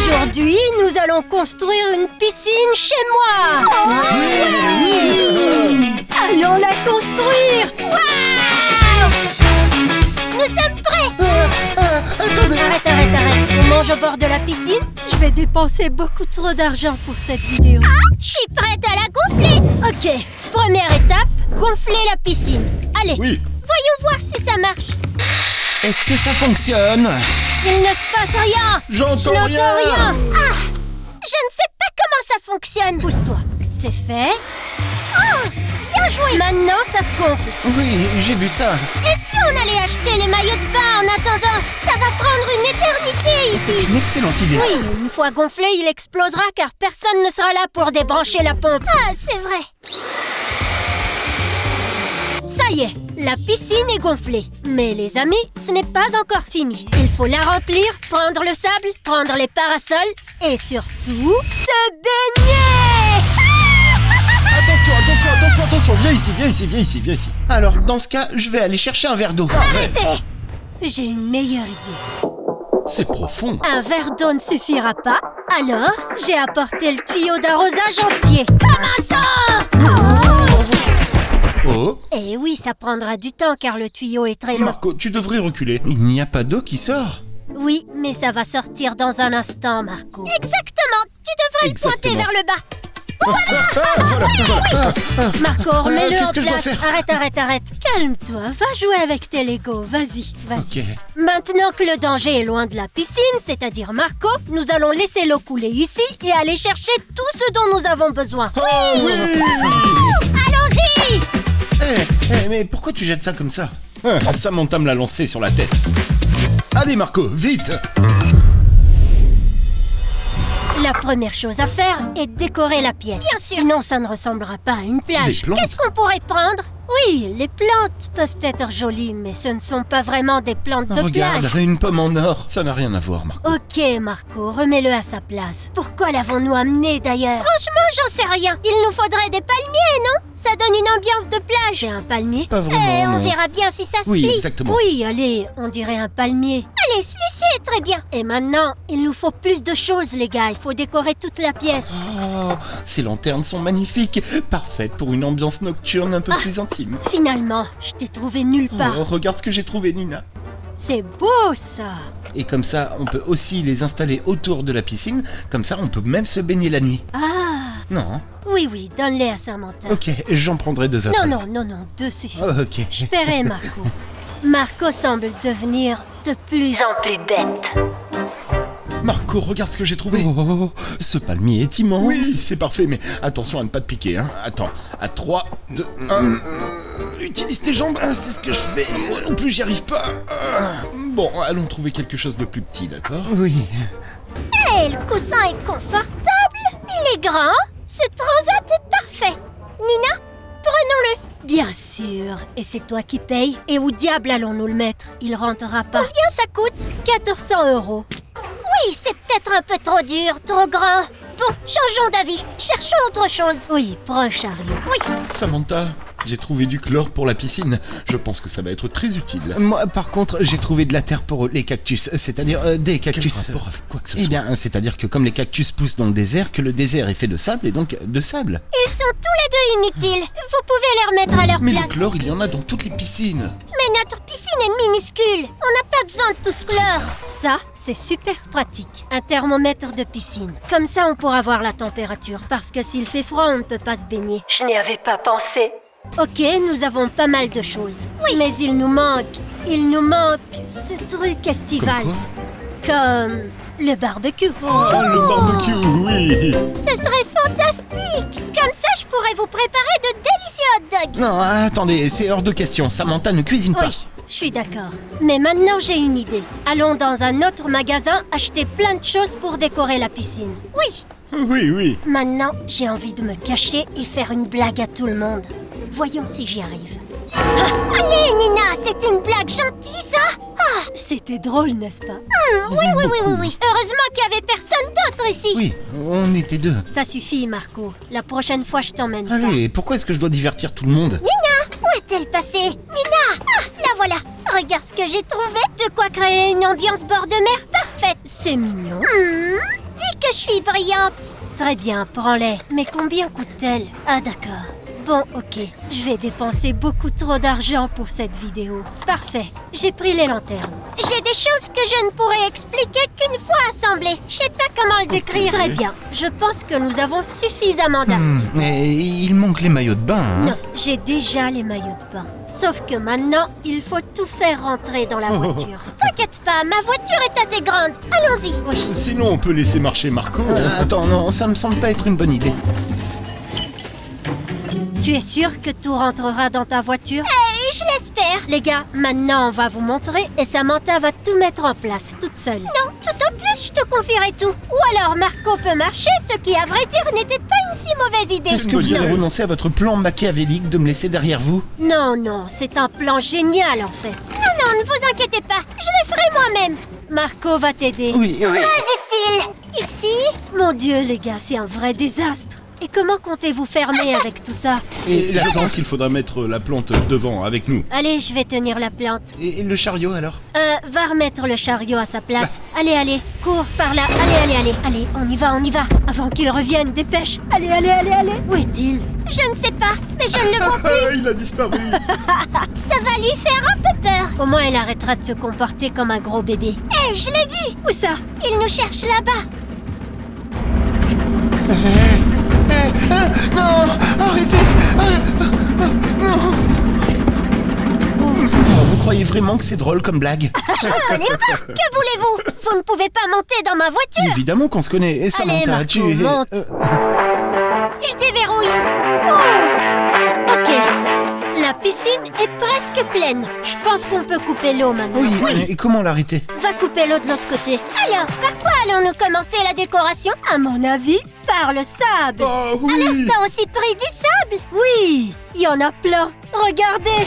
Aujourd'hui, nous allons construire une piscine chez moi. Allons la construire. Nous sommes prêts. Attendez. Arrête. On mange au bord de la piscine. Je vais dépenser beaucoup trop d'argent pour cette vidéo. Je suis prête à la gonfler. Ok, première étape, gonfler la piscine. Allez, Oui. Voyons voir si ça marche. Est-ce que ça fonctionne? il ne se passe rien. Je J'entends n'entends rien. rien. Je ne sais pas comment ça fonctionne. Pousse-toi. C'est fait. Bien joué. Maintenant, ça se gonfle. Oui, j'ai vu ça. Et si on allait acheter les maillots de bain en attendant? Ça va prendre une éternité C'est ici. une excellente idée. Oui, une fois gonflé, il explosera car personne ne sera là pour débrancher la pompe. Ah, c'est vrai. Ça y est, la piscine est gonflée. Mais les amis, ce n'est pas encore fini. Il faut la remplir, prendre le sable, prendre les parasols et surtout, se baigner. Attention. Viens ici. Alors, dans ce cas, je vais aller chercher un verre d'eau. Arrêtez! J'ai une meilleure idée. C'est profond. Un verre d'eau ne suffira pas, alors j'ai apporté le tuyau d'arrosage entier. Commençons! Oh, Eh oui, ça prendra du temps car le tuyau est très long. Marco, tu devrais reculer. Il n'y a pas d'eau qui sort. Oui, mais ça va sortir dans un instant, Marco. Exactement. Tu devrais le pointer Exactement. vers le bas. Marco, remets-le en qu'est-ce que je dois place. faire? Arrête. Calme-toi, va jouer avec tes Legos. Vas-y. Ok. Maintenant que le danger est loin de la piscine, c'est-à-dire Marco, nous allons laisser l'eau couler ici et aller chercher tout ce dont nous avons besoin. Oui. Allons-y. Mais pourquoi tu jettes ça comme ça? Samantha me l'a lancé sur la tête. Allez Marco, vite. La première chose à faire est décorer la pièce. Bien sûr. Sinon, ça ne ressemblera pas à une Des plage. plantes. Qu'est-ce qu'on pourrait prendre? Oui, les plantes peuvent être jolies, mais ce ne sont pas vraiment des plantes de Regarde, plage. une pomme en or. Ça n'a rien à voir, Marco. Ok, Marco, remets-le à sa place. Pourquoi l'avons-nous amené d'ailleurs? Franchement, j'en sais rien. Il nous faudrait des palmiers, non? Ça donne une ambiance de plage. C'est un palmier? Pas vraiment. On non. verra bien si ça se Oui, plie. exactement. Oui, allez, on dirait un palmier. Allez, celui-ci est très bien. Et maintenant, il nous faut plus de choses, les gars. Il faut décorer toute la pièce. Oh, ces lanternes sont magnifiques. Parfaites pour une ambiance nocturne un peu plus intime. Finalement, je t'ai trouvé nulle part. Oh, regarde ce que j'ai trouvé, Nina. C'est beau, ça. Et comme ça, on peut aussi les installer autour de la piscine. Comme ça, on peut même se baigner la nuit. Ah, Non. oui, donne-les à Samantha. Ok, j'en prendrai deux après. Non, deux suffit. Oh, ok. Je paierai Marco. Marco semble devenir de plus en plus bête. Marco, regarde ce que j'ai trouvé. Oh, ce palmier est immense. Oui, c'est parfait, mais attention à ne pas te piquer. Hein. Attends, à 3, 2, 1. Utilise tes jambes, hein, c'est ce que je fais. En plus, j'y arrive pas. Bon, allons trouver quelque chose de plus petit, d'accord? Oui. Et le coussin est confortable. Il est grand. Ce transat est parfait. Nina, prenons-le. Bien sûr. Et c'est toi qui payes? Et où diable allons-nous le mettre? Il rentrera pas. Combien ça coûte? 400 €. Oui, c'est peut-être un peu trop dur, trop grand. Bon, changeons d'avis. Cherchons autre chose. Oui, prends un chariot. Oui, Samantha, j'ai trouvé du chlore pour la piscine. Je pense que ça va être très utile. Moi, par contre, j'ai trouvé de la terre pour les cactus. C'est-à-dire des cactus. Quel rapport avec quoi que ce soit? Eh bien, c'est-à-dire que comme les cactus poussent dans le désert, que le désert est fait de sable et donc de sable. ils sont tous les deux inutiles. Vous pouvez les remettre à leur Mais le place. chlore, il y en a dans toutes les piscines. Mais notre piscine est minuscule. On n'a pas besoin de tout ce chlore. Ça, c'est super pratique. Un thermomètre de piscine. Comme ça, on pourra voir la température. Parce que s'il fait froid, on ne peut pas se baigner. Je n'y avais pas pensé. Ok, nous avons pas mal de choses. Oui. Mais il nous manque ce truc estival. Comme quoi? Comme le barbecue. Ah, le barbecue, oui. Ce serait fantastique. Comme ça, je pourrais vous préparer de délicieux hot dogs. Non, attendez, c'est hors de question. Samantha ne cuisine pas. Oui, je suis d'accord. Mais maintenant, j'ai une idée. Allons dans un autre magasin acheter plein de choses pour décorer la piscine. Oui, Oui. Maintenant, j'ai envie de me cacher et faire une blague à tout le monde. Voyons si j'y arrive. allez Nina, c'est une blague gentille ça. C'était drôle, n'est-ce pas? Oui. Heureusement qu'il n'y avait personne d'autre ici. Oui, on était deux. Ça suffit, Marco. La prochaine fois, je t'emmène pas. Allez, pourquoi est-ce que je dois divertir tout le monde? Nina, où est-elle passée? Nina, la voilà. Regarde ce que j'ai trouvé. De quoi créer une ambiance bord de mer parfaite. C'est mignon. que je suis brillante. Très bien, prends-les. Mais combien coûte-t-elle? Ah d'accord. Bon, ok. Je vais dépenser beaucoup trop d'argent pour cette vidéo. Parfait. J'ai pris les lanternes. J'ai des choses que je ne pourrai expliquer qu'une fois assemblées. Je sais pas comment le décrire. Très bien. Je pense que nous avons suffisamment d'articles. Et il manque les maillots de bain, hein? Non, j'ai déjà les maillots de bain. Sauf que maintenant, il faut tout faire rentrer dans la voiture. T'inquiète pas, ma voiture est assez grande. Allons-y. Oui. Sinon, on peut laisser marcher Marco. Attends, non, ça me semble pas être une bonne idée. Tu es sûr que tout rentrera dans ta voiture? Je l'espère. Les gars, maintenant on va vous montrer et Samantha va tout mettre en place, toute seule. Non, tout au plus, je te confierai tout. Ou alors Marco peut marcher, ce qui, à vrai dire, n'était pas une si mauvaise idée. Est-ce que vous allez renoncer à votre plan machiavélique de me laisser derrière vous? Non, non, c'est un plan génial en fait. Non, ne vous inquiétez pas, je le ferai moi-même. Marco va t'aider. Oui, oui. Pas utile. Ici? Mon Dieu, les gars, c'est un vrai désastre. Et comment comptez-vous fermer avec tout ça? Et je pense qu'il faudra mettre la plante devant avec nous. Allez, je vais tenir la plante. Et le chariot alors? Va remettre le chariot à sa place. Allez, allez, cours par là. Allez, on y va. Avant qu'il revienne, dépêche. Allez. Où est-il? Je ne sais pas, mais je ne le vois plus. Il a disparu. Ça va lui faire un peu peur. Au moins, il arrêtera de se comporter comme un gros bébé. Hé, je l'ai vu. Où ça? Il nous cherche là-bas. Non, arrêtez. Vous croyez vraiment que c'est drôle comme blague? Je vous connais pas. Que voulez-vous? Vous ne pouvez pas monter dans ma voiture. Évidemment qu'on se connaît. Et Samantha, Marco, tu monte. Je déverrouille. Ok. La piscine est presque pleine. Je pense qu'on peut couper l'eau maintenant. Oui, et comment l'arrêter? Va couper l'eau de l'autre côté. Alors, par quoi allons-nous commencer la décoration? À mon avis, par le sable. Oh oui. T'as aussi pris du sable? Oui, il y en a plein. Regardez.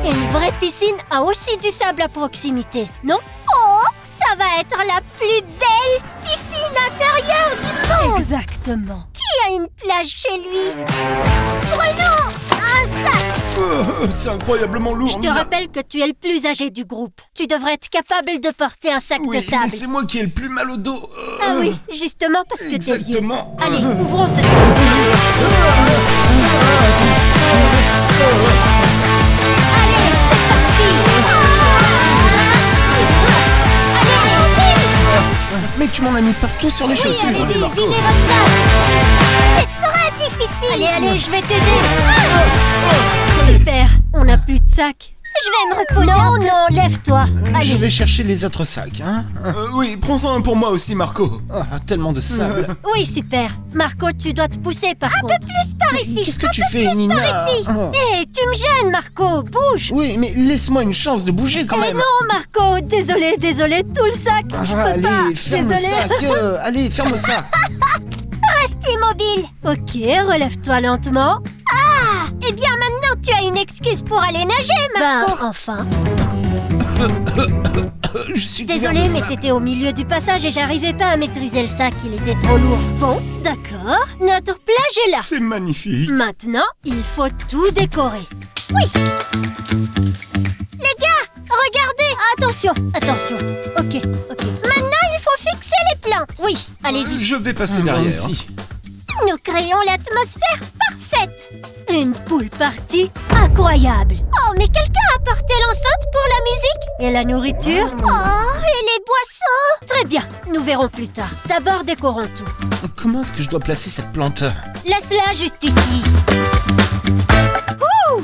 Une vraie piscine a aussi du sable à proximité, non? Oh, ça va être la plus belle piscine intérieure du monde. Exactement. Qui a une plage chez lui? Prenons un sac. C'est incroyablement lourd. Je te rappelle que tu es le plus âgé du groupe. Tu devrais être capable de porter un sac Oui, de sable. mais c'est moi qui ai le plus mal au dos. Ah oui, justement parce que t'es vieux. Exactement. Allez, ouvrons ce sac. Allez, c'est parti. Allez, allons-y. Mais tu m'en as mis partout sur les Oui, chaussures. allez-y, Marco. videz votre sac. C'est très difficile. Allez, je vais t'aider. Super, on n'a plus de sac. Je vais me reposer. Non, lève-toi. Je Allez. vais chercher les autres sacs, hein. Oui, prends-en un pour moi aussi, Marco. Ah, tellement de sable. Oui, super. Marco, tu dois te pousser par contre. Un peu plus par ici. Qu'est-ce que tu fais, Nina? Oh. Hé, tu me gênes, Marco. Bouge. Oui, mais laisse-moi une chance de bouger quand Mais même. non, Marco. Désolé, tout le sac. Je peux allez, pas. ferme Désolé. le sac. Allez, ferme ça. Reste immobile. Ok, relève-toi lentement. Ah, eh bien maintenant tu as une excuse pour aller nager, Marco. Enfin. Je suis Désolé, couvert de mais sable. t'étais au milieu du passage et j'arrivais pas à maîtriser le sac. Il était trop lourd. Bon, d'accord. Notre plage est là. C'est magnifique. Maintenant, il faut tout décorer. Oui. Les gars, regardez. Attention. Ok. Maintenant il faut fixer les plantes. Oui, allez-y. Je vais passer derrière. Aussi. Nous créons l'atmosphère parfaite. Une pool party incroyable. Oh, mais quelqu'un a porté l'enceinte pour la musique? Et la nourriture? Oh, et les boissons? Très bien, nous verrons plus tard. D'abord, décorons tout. Comment est-ce que je dois placer cette plante? Laisse-la juste ici. Ouh!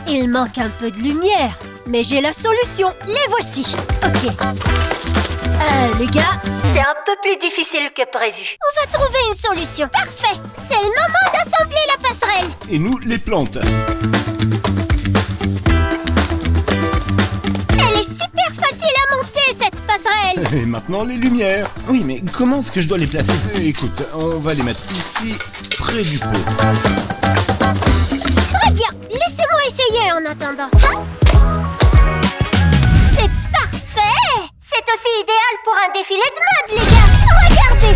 Il manque un peu de lumière, mais j'ai la solution. Les voici. Ok. Les gars, c'est un peu plus difficile que prévu. On va trouver une solution. Parfait. C'est le moment d'assembler la passerelle. Et nous, les plantes. Elle est super facile à monter, cette passerelle. Et maintenant, les lumières. Oui, mais comment est-ce que je dois les placer? Écoute, on va les mettre ici, près du pot. Très bien. Laissez-moi essayer en attendant. C'est parfait. C'est aussi idéal pour un défilé de mode, les gars. Regardez.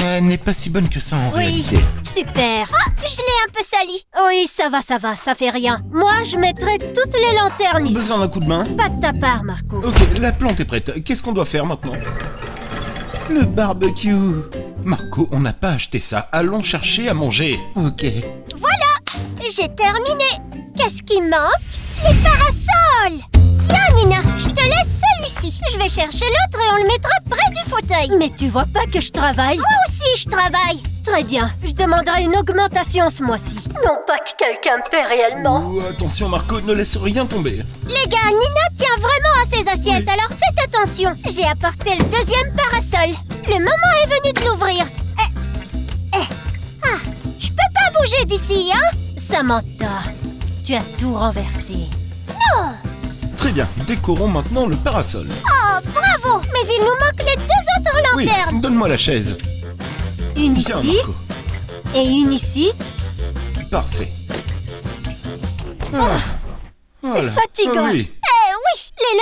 Elle n'est pas si bonne que ça en Oui, réalité. Super. Je l'ai un peu sali. Oui, ça va, ça fait rien. Moi, je mettrai toutes les lanternes ici. Besoin d'un coup de main? Pas de ta part, Marco. Ok, la plante est prête. Qu'est-ce qu'on doit faire maintenant? Le barbecue. Marco, on n'a pas acheté ça. Allons chercher à manger. Ok. Voilà, j'ai terminé. Qu'est-ce qui manque? Les parasols. Viens, Nina, je te laisse celui-ci. Je vais chercher l'autre et on le mettra près du fauteuil. Mais tu vois pas que je travaille? Moi aussi, je travaille. Très bien, je demanderai une augmentation ce mois-ci. Non pas que quelqu'un me paie réellement. Oh, attention Marco, ne laisse rien tomber. Les gars, Nina tient vraiment à ses assiettes, alors faites attention. J'ai apporté le deuxième parasol. Le moment est venu de l'ouvrir. Je peux pas bouger d'ici, hein? Samantha, tu as tout renversé. Non. Très bien, décorons maintenant le parasol. Oh, bravo. Mais il nous manque les deux autres Oui, lanternes. donne-moi la chaise. Une Tiens ici Marco. et une ici. Parfait. C'est Voilà. fatigant. Ah oui. Oui, les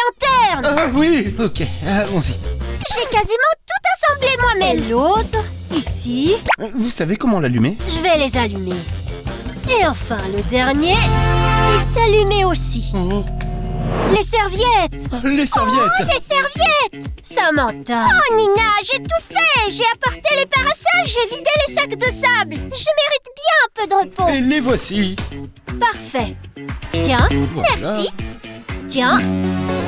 lanternes. Ah oui. Ok, allons-y. J'ai quasiment tout assemblé Et moi-même. l'autre, ici. Vous savez comment l'allumer? Je vais les allumer. Et enfin, le dernier est allumé aussi. Oh, Les serviettes. les serviettes. Les serviettes. Samantha. Oh, Nina, j'ai tout fait. J'ai apporté les parasols, j'ai vidé les sacs de sable. Je mérite bien un peu de repos. Et les voici. Parfait. Tiens, Voilà. Merci. tiens.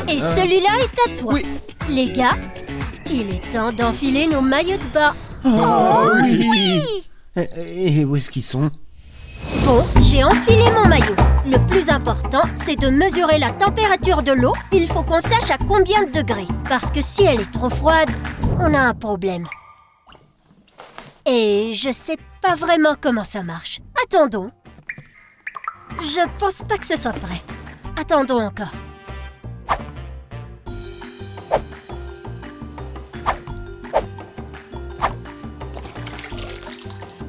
Et celui-là est à toi. Oui. Les gars, il est temps d'enfiler nos maillots de bain. Oh, oui. Oui. Et où est-ce qu'ils sont? Bon, j'ai enfilé mon maillot. Le plus important, c'est de mesurer la température de l'eau. Il faut qu'on sache à combien de degrés. Parce que si elle est trop froide, on a un problème. Et je sais pas vraiment comment ça marche. Attendons. Je pense pas que ce soit prêt. Attendons encore.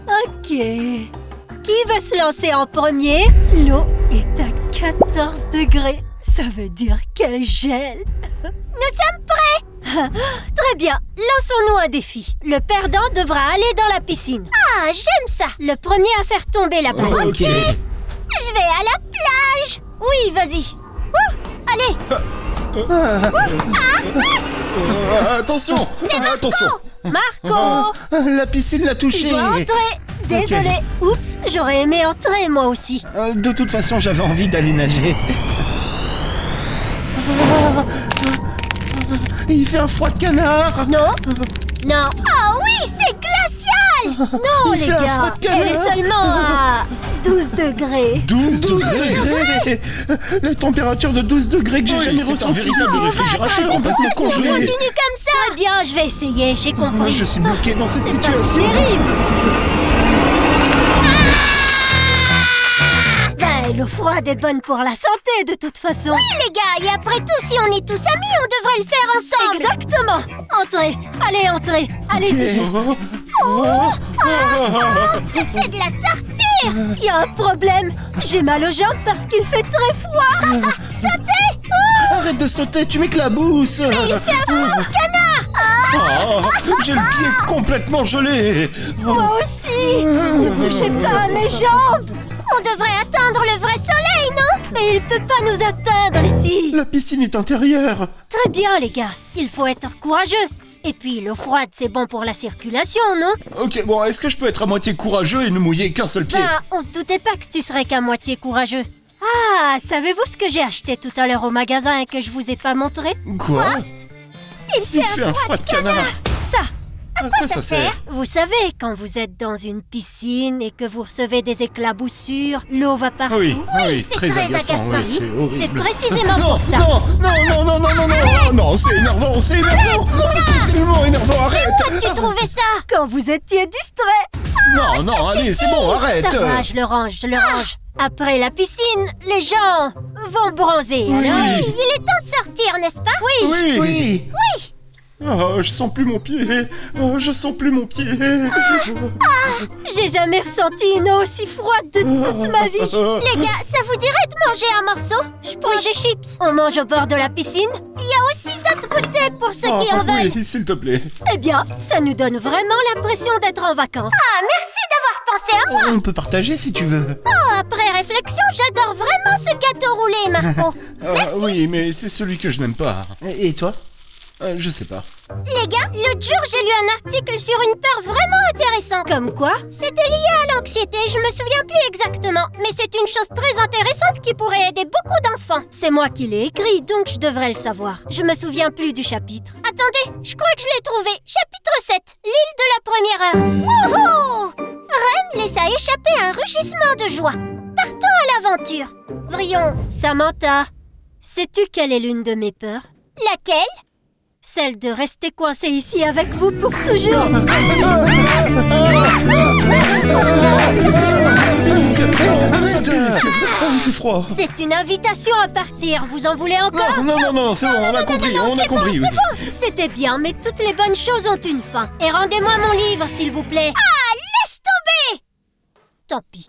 Ok. Qui va se lancer en premier? L'eau est à 14 degrés. Ça veut dire qu'elle gèle. Nous sommes prêts. Très bien, lançons-nous un défi. Le perdant devra aller dans la piscine. Ah, j'aime ça. Le premier à faire tomber la balle. Ok. Je vais à la plage. Oui, vas-y. Allez, Attention. Attention. Marco, La piscine l'a tu touché. dois entrer. Désolé. Oups, j'aurais aimé entrer moi aussi. De toute façon, j'avais envie d'aller nager. Il fait un froid de canard. Non, non, Oh oui, c'est glacial. non Il les fait un froid gars. de canard. Elle est seulement à 12 degrés. 12 degrés. La température de 12 degrés que j'ai jamais ressentie. C'est un véritable réfrigérateur complètement congelé. Continue comme ça. Très bien, je vais essayer, j'ai compris. Je suis bloqué dans cette Pas situation. terrible. Ben, l'eau froide est bonne pour la santé de toute façon. Oui, les gars, et après tout, si on est tous amis, on devrait le faire ensemble. Exactement. Entrez, allez, entrez, allez-y. C'est de la torture. Il y a un problème. J'ai mal aux jambes parce qu'il fait très froid. Sautez. Arrête de sauter, tu m'éclabousses. Il fait un froid de canard. J'ai le pied complètement gelé. Moi aussi. Ne touchez pas à mes jambes. On devrait atteindre le vrai soleil, non? Mais il peut pas nous atteindre ici. La piscine est intérieure. Très bien, les gars. Il faut être courageux. Et puis, l'eau froide, c'est bon pour la circulation, non? Ok, bon, est-ce que je peux être à moitié courageux et ne mouiller qu'un seul pied? Ben, on se doutait pas que tu serais qu'à moitié courageux. Ah, savez-vous ce que j'ai acheté tout à l'heure au magasin et que je vous ai pas montré? Quoi? Il fait un froid de canard. Ça. À quoi ça sert? Vous savez, quand vous êtes dans une piscine et que vous recevez des éclaboussures, l'eau va partout. Oui, c'est très agaçant. oui, c'est C'est horrible. précisément Non, pour ça. non, non, non, non, non, non, non, non, c'est énervant, c'est énervant. C'est tellement énervant, arrête. Tu trouvais ça? Quand vous étiez distrait. Non, non, allez, c'est bon, arrête. Ça va, je le range, je le range. Après la piscine, les gens vont bronzer. Oui. Alors, Il est temps de sortir, n'est-ce pas? oui. Oui, oui. Oh, je sens plus mon pied. Oh, je sens plus mon pied. J'ai jamais ressenti une eau aussi froide de toute ma vie. Les gars, ça vous dirait de manger un morceau? Je prends des chips. On mange au bord de la piscine? Il y a aussi d'autres goûters pour ceux qui en veulent. Oui, s'il te plaît. Eh bien, ça nous donne vraiment l'impression d'être en vacances. Ah, merci d'avoir pensé à moi. On peut partager si tu veux. Oh, après réflexion, j'adore vraiment ce gâteau roulé, Marco. Oui, mais c'est celui que je n'aime pas. Et toi? Je sais pas. Les gars, l'autre jour, j'ai lu un article sur une peur vraiment intéressante. Comme quoi? C'était lié à l'anxiété, je me souviens plus exactement. Mais c'est une chose très intéressante qui pourrait aider beaucoup d'enfants. C'est moi qui l'ai écrit, donc je devrais le savoir. Je me souviens plus du chapitre. Attendez, je crois que je l'ai trouvé. Chapitre 7, l'île de la première heure. Wouhou! Rem laissa échapper un rugissement de joie. Partons à l'aventure. Vrion. Samantha, sais-tu quelle est l'une de mes peurs? Laquelle? Celle de rester coincée ici avec vous pour toujours. Arrête! Il fait froid. C'est une invitation à partir. Vous en voulez encore? Non, c'est bon, on a compris, on a compris. Oui. C'était bien, mais toutes les bonnes choses ont une fin. Et rendez-moi mon livre, s'il vous plaît. Ah, laisse tomber! Tant pis.